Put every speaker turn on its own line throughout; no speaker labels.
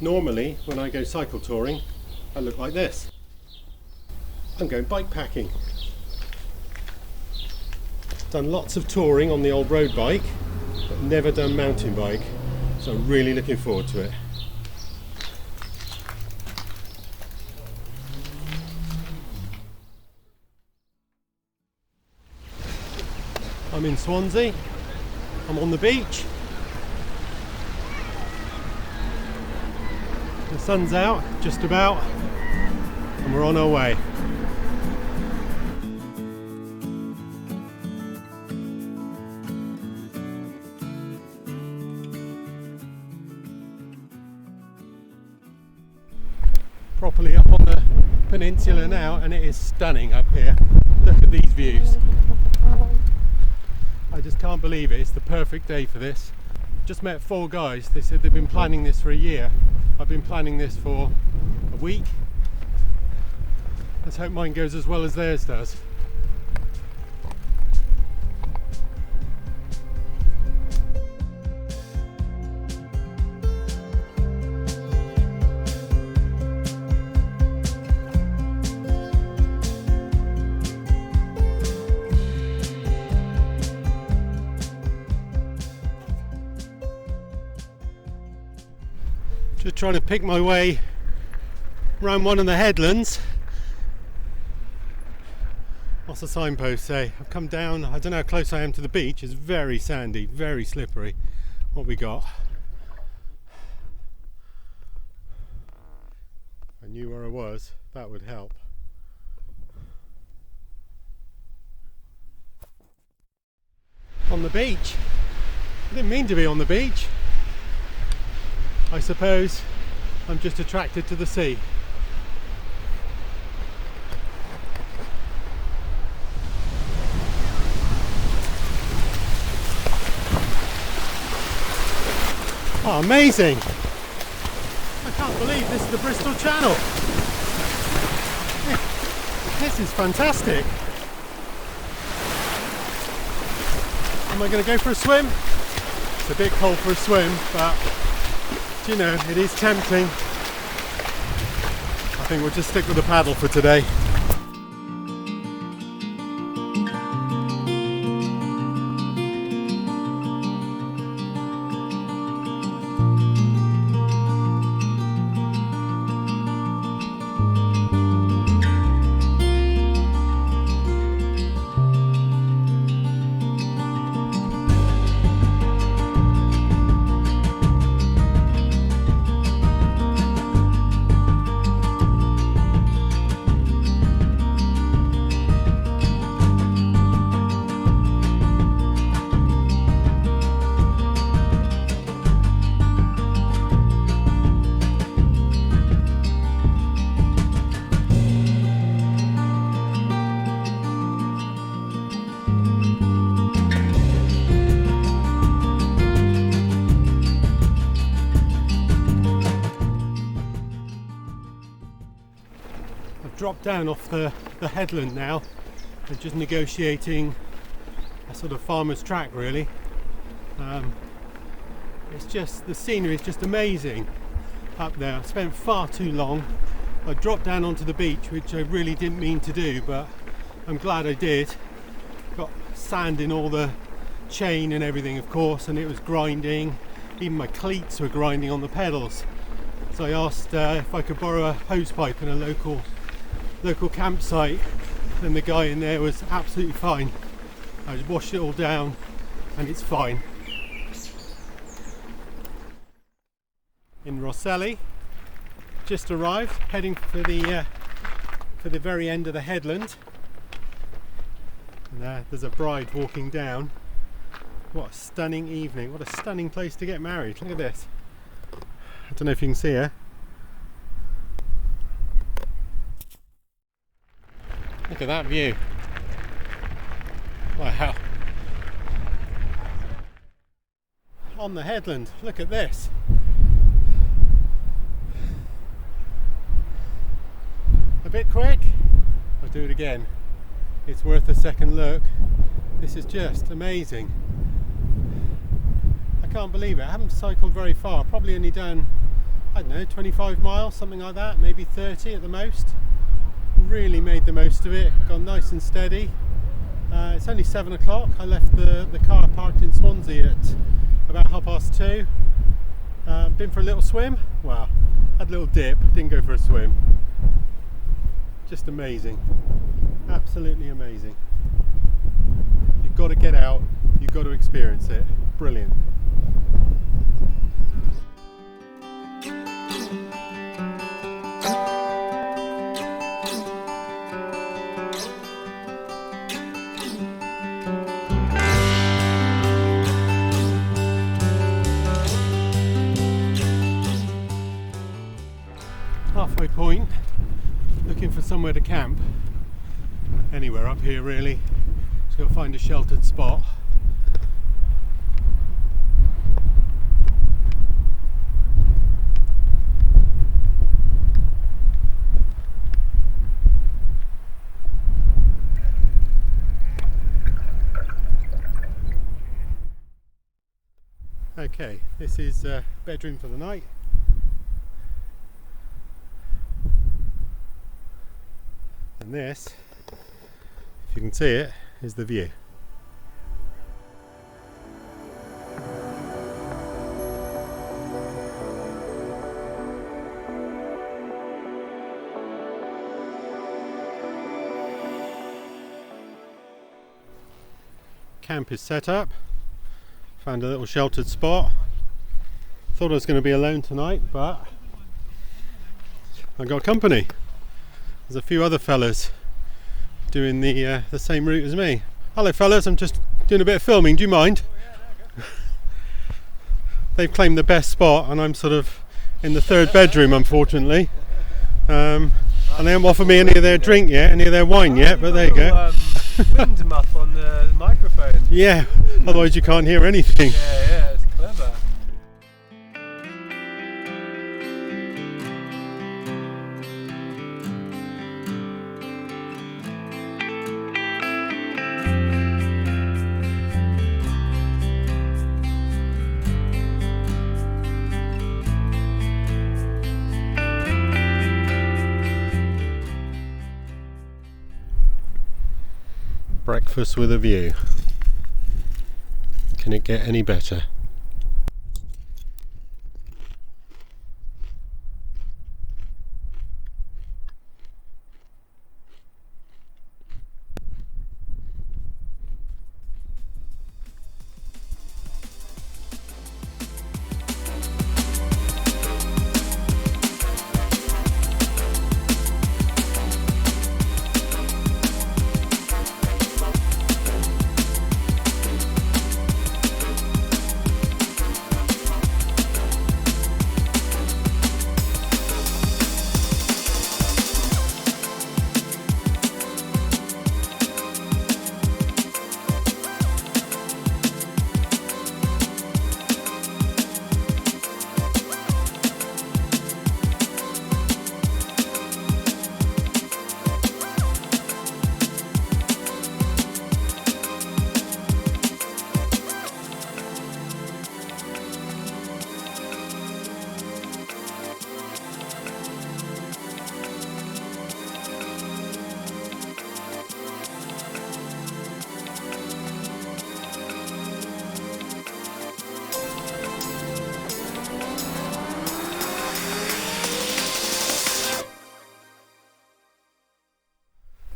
Normally, when I go cycle touring, I look like this. I'm going bike packing. Done lots of touring on the old road bike, but never done mountain bike, so I'm really looking forward to it. I'm in Swansea, I'm on the beach. The sun's out, just about, and we're on our way. Properly up on the peninsula now, and it is stunning up here. Look at these views. I just can't believe it. It's the perfect day for this. Just met 4 guys. They said they've been planning this for a year. I've been planning this for a week. Let's hope mine goes as well as theirs does. Just trying to pick my way around one of the headlands. What's the signpost say? I've come down, I don't know how close I am to the beach. It's very sandy, very slippery. What we got? I knew where I was, that would help. On the beach. I didn't mean to be on the beach. I suppose I'm just attracted to the sea. Oh, amazing! I can't believe this is the Bristol Channel. This is fantastic. Am I going to go for a swim? It's a bit cold for a swim, but you know, it is tempting. I think we'll just stick with the paddle for today. Dropped down off the headland now and just negotiating a sort of farmer's track really. It's just, the scenery is just amazing up there. I spent far too long. I dropped down onto the beach, which I really didn't mean to do, but I'm glad I did. Got sand in all the chain and everything, of course, and it was grinding. Even my cleats were grinding on the pedals. So I asked if I could borrow a hose pipe in a local campsite, and the guy in there was absolutely fine. I just washed it all down and it's fine. In Rhossili, just arrived, heading for the very end of the headland. And there's a bride walking down. What a stunning evening, what a stunning place to get married. Look at this. I don't know if you can see her. Look at that view. Wow. On the headland, look at this. A bit quick? I'll do it again. It's worth a second look. This is just amazing. I can't believe it. I haven't cycled very far, probably only done I don't know, 25 miles, something like that, maybe 30 at the most. Really made the most of it, gone nice and steady. It's only 7 o'clock. I left the car parked in Swansea at about 2:30. Been for a little swim. Well, had a little dip, didn't go for a swim. Just amazing, absolutely amazing. You've got to get out, you've got to experience it. Brilliant. Halfway point, looking for somewhere to camp. Anywhere up here really. Just got to find a sheltered spot. Okay, this is bedroom for the night. And this, if you can see it, is the view. Camp is set up. Found a little sheltered spot. Thought I was going to be alone tonight, but I got company. There's a few other fellas doing the same route as me. Hello fellas, I'm just doing a bit of filming, do you mind? They've claimed the best spot and I'm sort of in the third bedroom unfortunately. And they haven't offered me any of their drink yet, any of their wine yet, but there you go.
Wind muff on the microphone.
Yeah, otherwise you can't hear anything.
Yeah, it's clever.
Breakfast with a view. Can it get any better?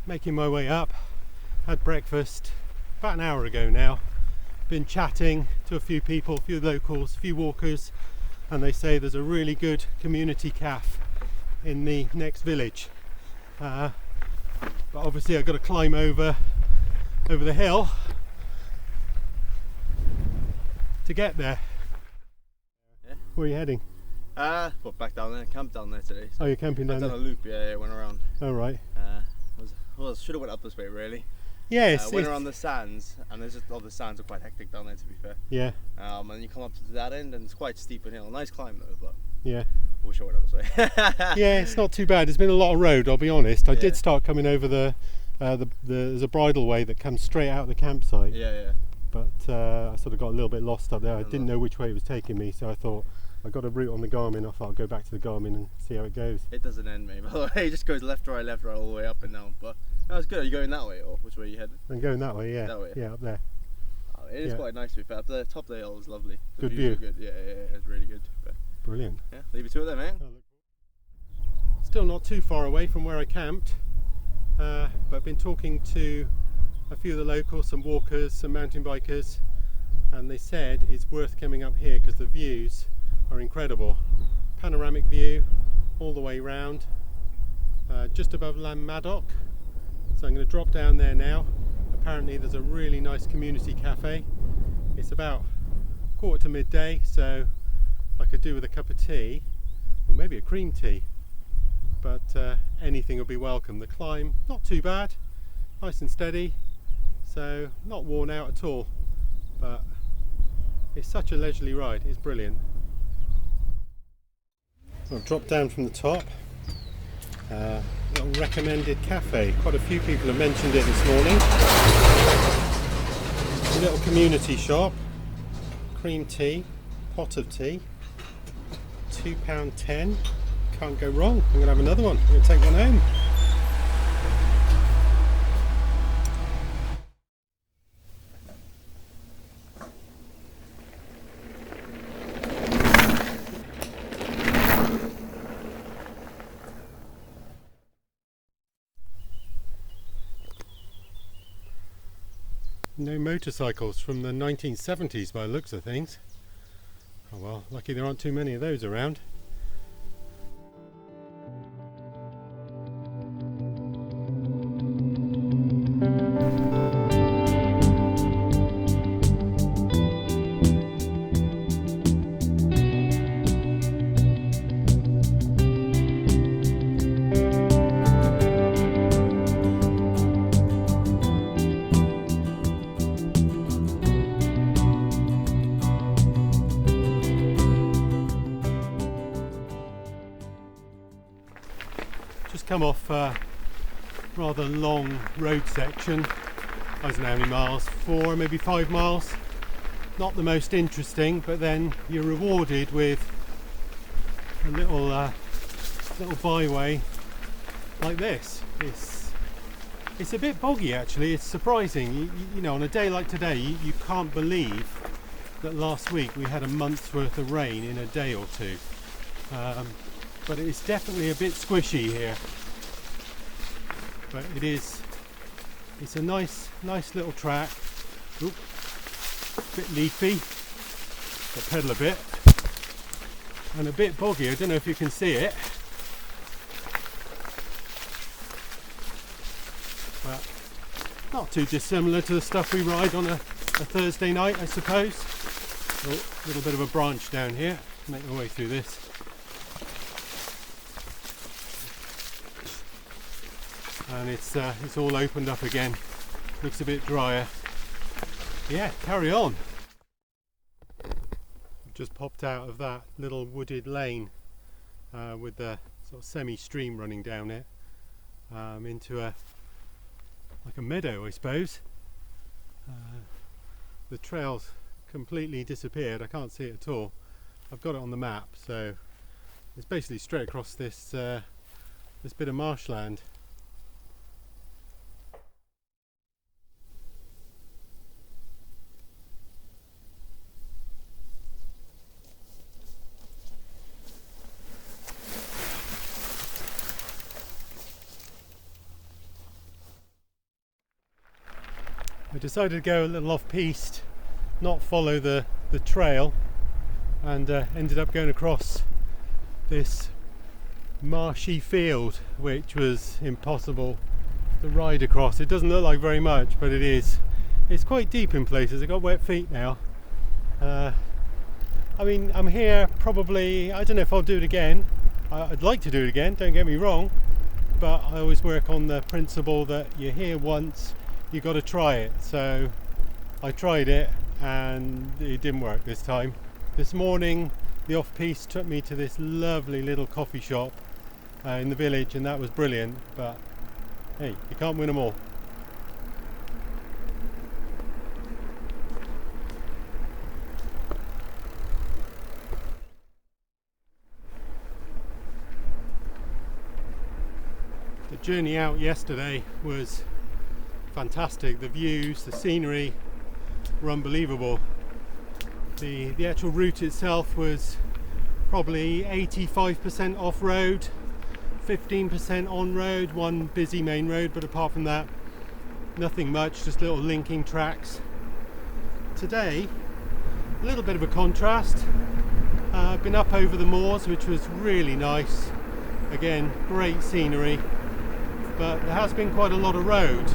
Making my way up, had breakfast about an hour ago now. Been chatting to a few people, a few locals, a few walkers, and they say there's a really good community cafe in the next village. But obviously I've got to climb over the hill to get there.
Yeah.
Where are you heading?
Well, back down there, camped down there today.
So oh, you're camping down there?
I've done a loop, yeah, went around.
Oh, right.
Should have went up this way really.
Yes.
Went around the sands, and there's just all the sands are quite hectic down there to be fair.
Yeah.
And you come up to that end, and it's quite steep and hill. Nice climb though, but
yeah.
We'll show it up this way.
Yeah, it's not too bad. There's been a lot of road, I'll be honest. I did start coming over there's a bridleway that comes straight out of the campsite.
Yeah.
But I sort of got a little bit lost up there. I didn't know which way it was taking me, so I thought I got a route on the Garmin. I thought I'll go back to the Garmin and see how it goes.
It doesn't end, mate. By the way, it just goes left, right, all the way up and down. But that was good. Are you going that way, or which way are you heading?
I'm going that way, yeah.
That way?
Yeah, up there.
Oh, it is quite nice to be fair. Up the top of the hill was lovely. The
Good
views
view.
were good. Yeah, it's really good. But
Brilliant.
yeah, leave you to it then, mate.
Still not too far away from where I camped, but I've been talking to a few of the locals, some walkers, some mountain bikers, and they said it's worth coming up here because the views are incredible. Panoramic view all the way round, just above Maddock. So I'm going to drop down there now. Apparently there's a really nice community cafe. It's about 1:45, so I could do with a cup of tea or maybe a cream tea, but anything will be welcome. The climb not too bad, nice and steady, so not worn out at all, but it's such a leisurely ride. It's brilliant. I've dropped down from the top. Little recommended cafe. Quite a few people have mentioned it this morning. A little community shop. Cream tea, pot of tea. £2.10. Can't go wrong. I'm going to have another one. I'm going to take one home. No motorcycles from the 1970s by the looks of things. Oh well, lucky there aren't too many of those around. Just come off a rather long road section. I don't know how many miles, 4, maybe 5 miles. Not the most interesting, but then you're rewarded with a little byway like this. It's a bit boggy actually. It's surprising. You know, on a day like today, you can't believe that last week we had a month's worth of rain in a day or two. But it's definitely a bit squishy here. But it's a nice little track. Oop, bit leafy. Got to pedal a bit. And a bit boggy. I don't know if you can see it. But not too dissimilar to the stuff we ride on a Thursday night, I suppose. Oh, a little bit of a branch down here. Make my way through this. And it's all opened up again. Looks a bit drier. Yeah, carry on. Just popped out of that little wooded lane with the sort of semi-stream running down it into like a meadow, I suppose. The trail's completely disappeared. I can't see it at all. I've got it on the map, so it's basically straight across this this bit of marshland. I decided to go a little off-piste, not follow the trail, and ended up going across this marshy field which was impossible to ride across. It doesn't look like very much, but it is. It's quite deep in places. I've got wet feet now. I mean, I'm here probably, I don't know if I'll do it again. I'd like to do it again, don't get me wrong, but I always work on the principle that you're here once, you got to try it. So I tried it and it didn't work this time. This morning the off-piste took me to this lovely little coffee shop in the village, and that was brilliant, but hey, you can't win them all. journey out yesterday was fantastic. The views, the scenery were unbelievable. The actual route itself was probably 85% off-road, 15% on-road, one busy main road, but apart from that, nothing much, just little linking tracks. Today, a little bit of a contrast. I've been up over the moors, which was really nice. Again, great scenery, but there has been quite a lot of road.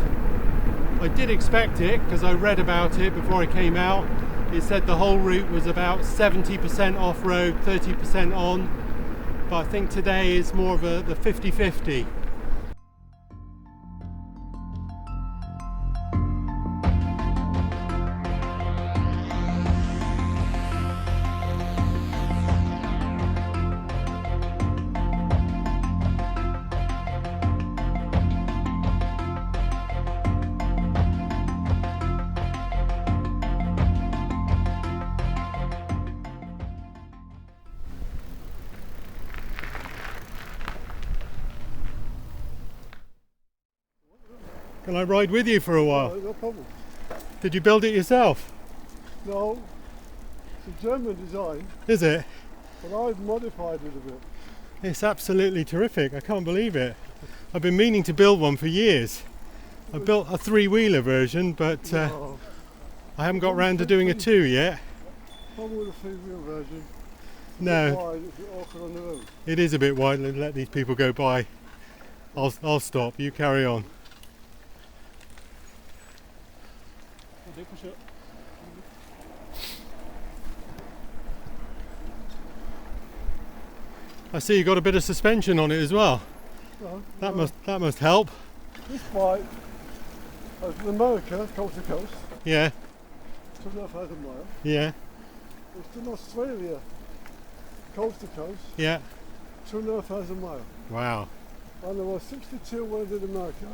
I did expect it because I read about it before I came out. It said the whole route was about 70% off-road, 30% on, but I think today is more of the 50-50. Can I ride with you for a while?
No problem.
Did you build it yourself?
No, it's a German design,
Is it?
but I've modified it a bit.
It's absolutely terrific. I can't believe it. I've been meaning to build one for years. I built a three-wheeler version, but
No,
I haven't got round to doing a two yet.
problem with the three-wheel version.
No,
Wide, it's a bit awkward on the road.
it is a bit wide. Let these people go by. I'll stop. You carry on. I see you got a bit of suspension on it as well.
No,
That must help.
This bike, from America, coast to coast,
Yeah,
2,500 miles.
yeah,
It's in Australia, coast to coast,
yeah.
2,500 miles.
Wow.
And I was 62 when I did America.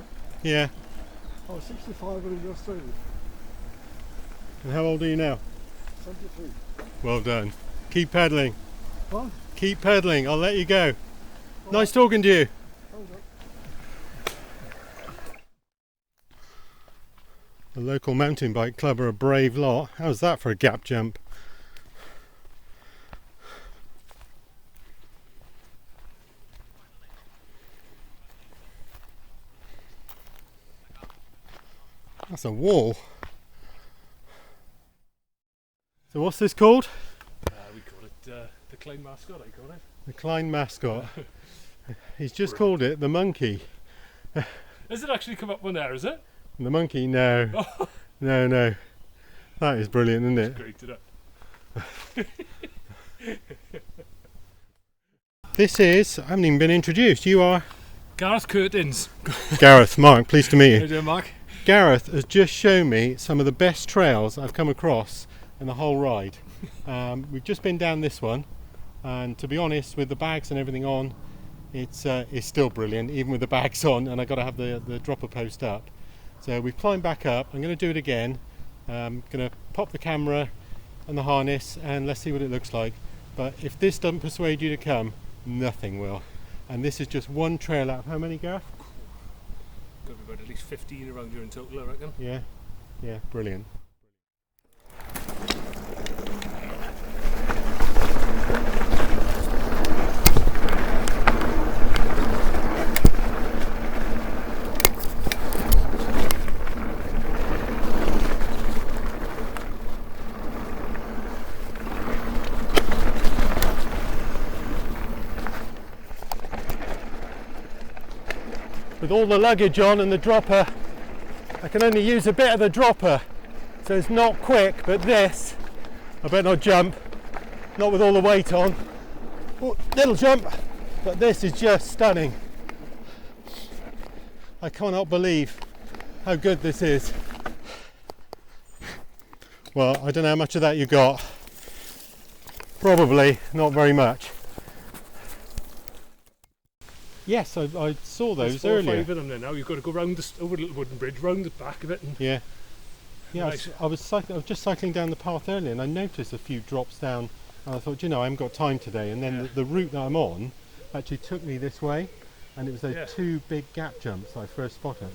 Yeah.
I was 65 when I did Australia.
And how old are you now?
73.
Well done. Keep pedaling.
Huh?
Keep pedaling. I'll let you go. Nice talking to you.
Hold up.
The local mountain bike club are a brave lot. How's that for a gap jump? That's a wall. So what's this called?
We call it the Klein mascot, I call it.
The Klein mascot. He's just called it the monkey.
Has it actually come up on there, is it?
The monkey? No. No. That is brilliant, isn't it?
Great, isn't it?
This is, I haven't even been introduced. You are?
Gareth Curtins.
Gareth. Marc, pleased to meet
How
you.
you doing, Marc?
Gareth has just shown me some of the best trails I've come across in the whole ride. We've just been down this one, and to be honest, with the bags and everything on, it's still brilliant, even with the bags on, and I've got to have the dropper post up. So we've climbed back up. I'm going to do it again. I'm going to pop the camera and the harness, and let's see what it looks like. But if this doesn't persuade you to come, nothing will. And this is just one trail out of how many, Gareth?
Got to be about at least 15 around here in total, I reckon.
Yeah, brilliant. With all the luggage on and the dropper, I can only use a bit of the dropper, so it's not quick, but this, I better not jump, not with all the weight on. Oh, little jump, but this is just stunning. I cannot believe how good this is. Well, I don't know how much of that you got. Probably not very much. Yes, I saw those
There's 4 or
earlier.
5 of them there now. You've got to go round over a little wooden bridge, round the back of it. And
Yeah.
Nice.
I was just cycling down the path earlier, and I noticed a few drops down, and I thought, you know, I haven't got time today. And then
Yeah.
the route that I'm on actually took me this way, and it was those
Yeah.
two big gap jumps I first spotted.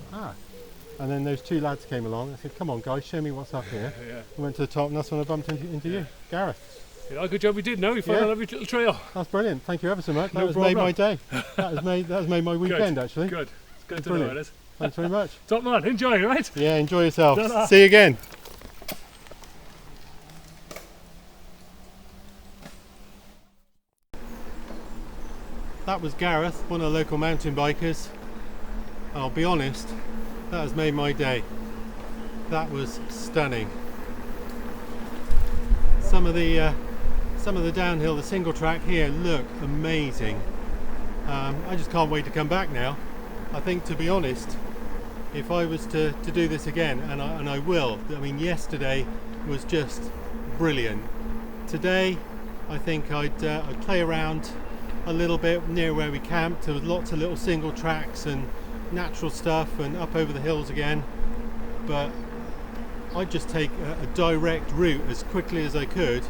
And then those two lads came along. I said, come on guys, show me what's up here.
Yeah.
We went to the top, and that's when I bumped into you, Gareth.
Yeah, good job we did. No, we found
Yeah.
a lovely little trail.
That's brilliant. Thank you ever so much. That
No
has made
problem.
my day. That has made my weekend actually.
Good. It's good to
Brilliant.
know it is.
Thanks very much.
Top man, enjoy, right?
Yeah, enjoy yourself.
Ta-ra.
See you again. That was Gareth, one of the local mountain bikers. I'll be honest, that has made my day. That was stunning. Some of the downhill, the single track here look amazing. I just can't wait to come back now. I think, to be honest, if I was to do this again, and I will, I mean, yesterday was just brilliant. Today, I think I'd play around a little bit near where we camped. There was lots of little single tracks and natural stuff, and up over the hills again. But I'd just take a direct route as quickly as I could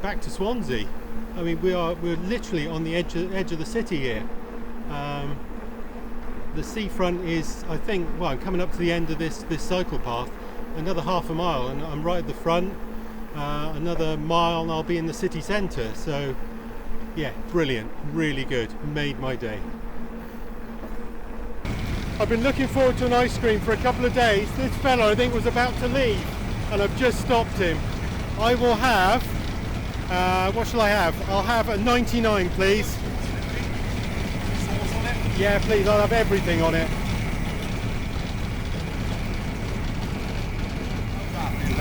back to Swansea. I mean, we're literally on the edge of the city here. The seafront is, I think, well, I'm coming up to the end of this cycle path, another half a mile, and I'm right at the front. Another mile and I'll be in the city centre. So yeah, brilliant, really good, made my day. I've been looking forward to an ice cream for a couple of days. This fella, I think, was about to leave, and I've just stopped him. I will have, what shall I have? I'll have a 99, please. Yeah, please, I'll have everything on it.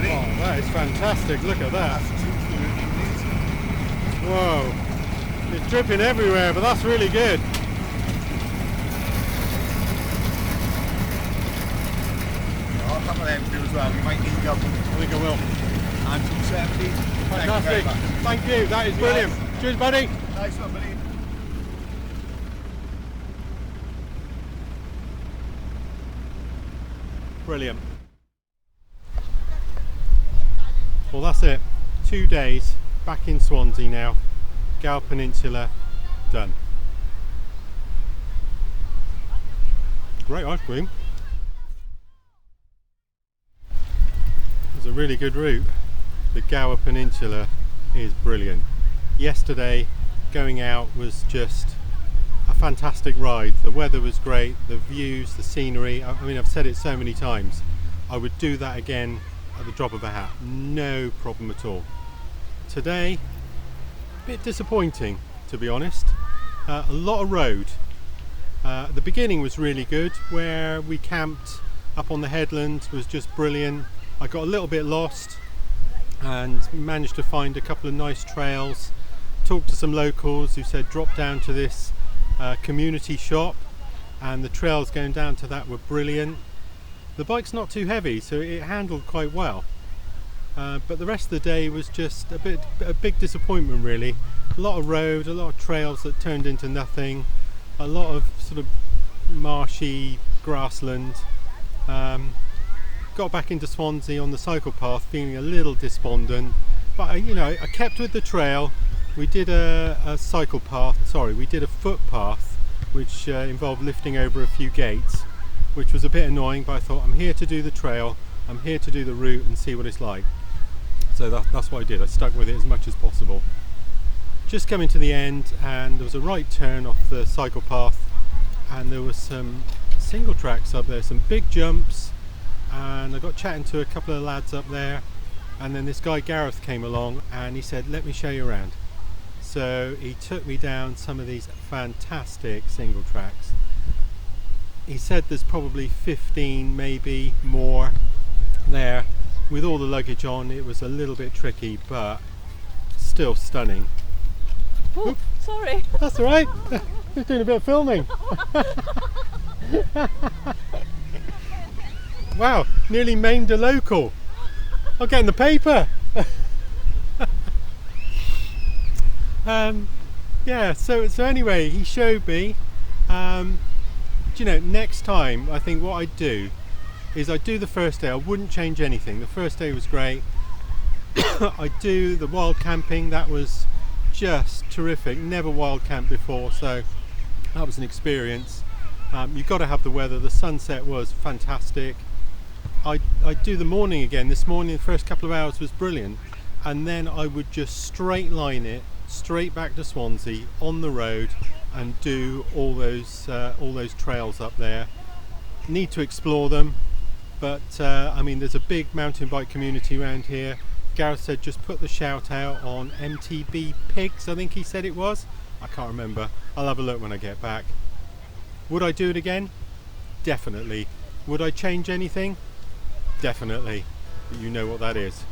Oh, that is fantastic, look at that. Whoa, it's dripping everywhere, but that's really good.
I'll have them through as well. You might need them.
I think I will.
And 270.
Fantastic, thank you, that is brilliant. Cheers, buddy.
Nice one, buddy.
Brilliant. Well, that's it. 2 days back in Swansea now. Gower Peninsula done. Great ice cream. It's a really good route. The Gower Peninsula is brilliant. Yesterday going out was just a fantastic ride. The weather was great, the views, the scenery. I mean, I've said it so many times. I would do that again at the drop of a hat, no problem at all. Today, a bit disappointing, to be honest. A lot of road. The beginning was really good, where we camped up on the headland was just brilliant. I got a little bit lost and managed to find a couple of nice trails. Talked to some locals who said drop down to this community shop, and the trails going down to that were brilliant. The bike's not too heavy, so it handled quite well. But the rest of the day was just a big disappointment, really. A lot of road, a lot of trails that turned into nothing, a lot of sort of marshy grassland. Got back into Swansea on the cycle path feeling a little despondent, but you know, I kept with the trail. We did a cycle path, sorry, we did a footpath which involved lifting over a few gates, which was a bit annoying, but I thought, I'm here to do the trail, I'm here to do the route and see what it's like. So that's what I did. I stuck with it as much as possible. Just coming to the end, and there was a right turn off the cycle path, and there was some single tracks up there, some big jumps, and I got chatting to a couple of lads up there, and then this guy Gareth came along and he said, let me show you around. So he took me down some of these fantastic single tracks. He said there's probably 15, maybe more there. With all the luggage on, it was a little bit tricky, but still stunning.
Oh, sorry.
That's all right. Just doing a bit of filming. Wow, nearly maimed a local. I'll get in the paper. Yeah, so anyway, he showed me. You know, next time I think what I'd do is I'd do the first day. I wouldn't change anything. The first day was great. I'd do the wild camping. That was just terrific. Never wild camped before, so that was an experience. You've got to have the weather. The sunset was fantastic. I'd do the morning again. This morning, the first couple of hours was brilliant, and then I would just straight line it straight back to Swansea on the road and do all those trails up there. Need to explore them, but I mean, there's a big mountain bike community around here. Gareth said just put the shout out on MTB Pigs, I think he said it was. I can't remember. I'll have a look when I get back. Would I do it again? Definitely. Would I change anything? Definitely. But you know what that is.